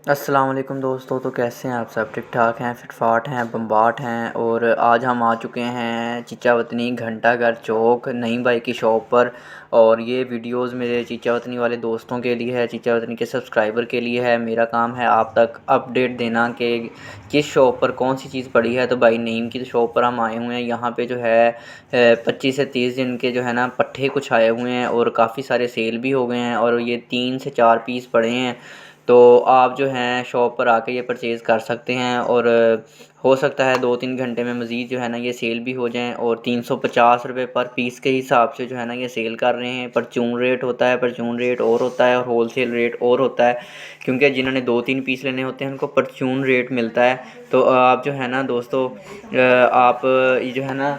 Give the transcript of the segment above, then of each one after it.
अस्सलाम वालेकुम दोस्तों। तो कैसे हैं आप सब? ठीक ठाक हैं, फिटफाट हैं, बम्बाट हैं। और आज हम आ चुके हैं चीचा वतनी घंटा घर चौक नईम भाई की शॉप पर। और ये वीडियोस मेरे चीचा वतनी वाले दोस्तों के लिए है, चीचा वतनी के सब्सक्राइबर के लिए है। मेरा काम है आप तक अपडेट देना कि किस शॉप पर कौन सी चीज़ पड़ी है। तो भाई नईम की शॉप पर हम आए हुए हैं। यहाँ पे जो है 25 से 30 दिन के जो है ना पट्ठे कुछ आए हुए हैं और काफ़ी सारे सेल भी हो गए हैं और ये 3 से 4 पीस पड़े हैं। तो आप जो हैं शॉप पर आके ये परचेज़ कर सकते हैं। और हो सकता है 2-3 घंटे में मज़ीद जो है ना ये सेल भी हो जाएँ। और 350 रुपये पर पीस के हिसाब से जो है ना ये सेल कर रहे हैं। परचून रेट होता है, परचून रेट और होता है और होलसेल रेट और होता है, क्योंकि जिन्होंने 2-3 पीस लेने होते हैं उनको परचून रेट मिलता है। तो आप जो है ना दोस्तों आप ये जो है ना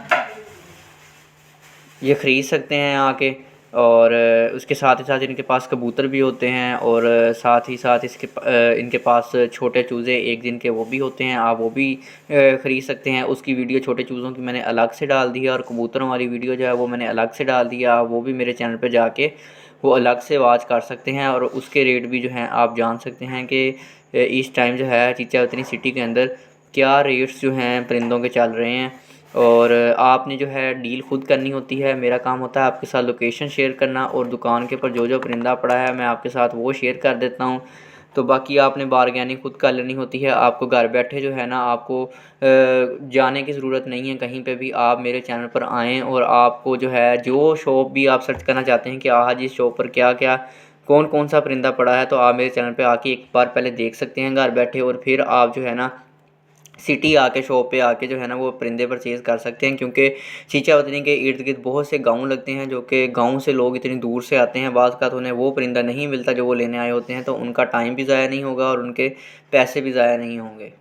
ये ख़रीद सकते हैं आके। और उसके साथ ही साथ इनके पास कबूतर भी होते हैं और साथ ही साथ इनके पास छोटे चूज़े 1 दिन के वो भी होते हैं। आप वो भी ख़रीद सकते हैं। उसकी वीडियो छोटे चूज़ों की मैंने अलग से डाल दी है और कबूतरों वाली वीडियो जो है वो मैंने अलग से डाल दी है। आप वो भी मेरे चैनल पे जाके वो अलग से वॉच कर सकते हैं और उसके रेट भी जो हैं आप जान सकते हैं कि इस टाइम जो है चीचा उतनी सिटी के अंदर क्या रेट्स जो हैं परिंदों के चल रहे हैं। और आपने जो है डील खुद करनी होती है। मेरा काम होता है आपके साथ लोकेशन शेयर करना और दुकान के ऊपर जो जो परिंदा पड़ा है मैं आपके साथ वो शेयर कर देता हूँ। तो बाकी आपने बारगेनिंग खुद कर लेनी होती है। आपको घर बैठे जो है ना आपको जाने की ज़रूरत नहीं है कहीं पे भी। आप मेरे चैनल पर आएँ और आपको जो है जो शॉप भी आप सर्च करना चाहते हैं कि आज इस शॉप पर क्या क्या कौन कौन सा परिंदा पड़ा है, तो आप मेरे चैनल पे आके एक बार पहले देख सकते हैं घर बैठे। और फिर आप जो है ना सिटी आके शॉप पे आके जो है ना वो परिंदे परचेज़ कर सकते हैं, क्योंकि चीचा वतनी के इर्द गिर्द बहुत से गांव लगते हैं जो कि गांव से लोग इतनी दूर से आते हैं। बाज़ तो उन्हें वो परिंदा नहीं मिलता जो वो लेने आए होते हैं, तो उनका टाइम भी ज़ाया नहीं होगा और उनके पैसे भी ज़ाया नहीं होंगे।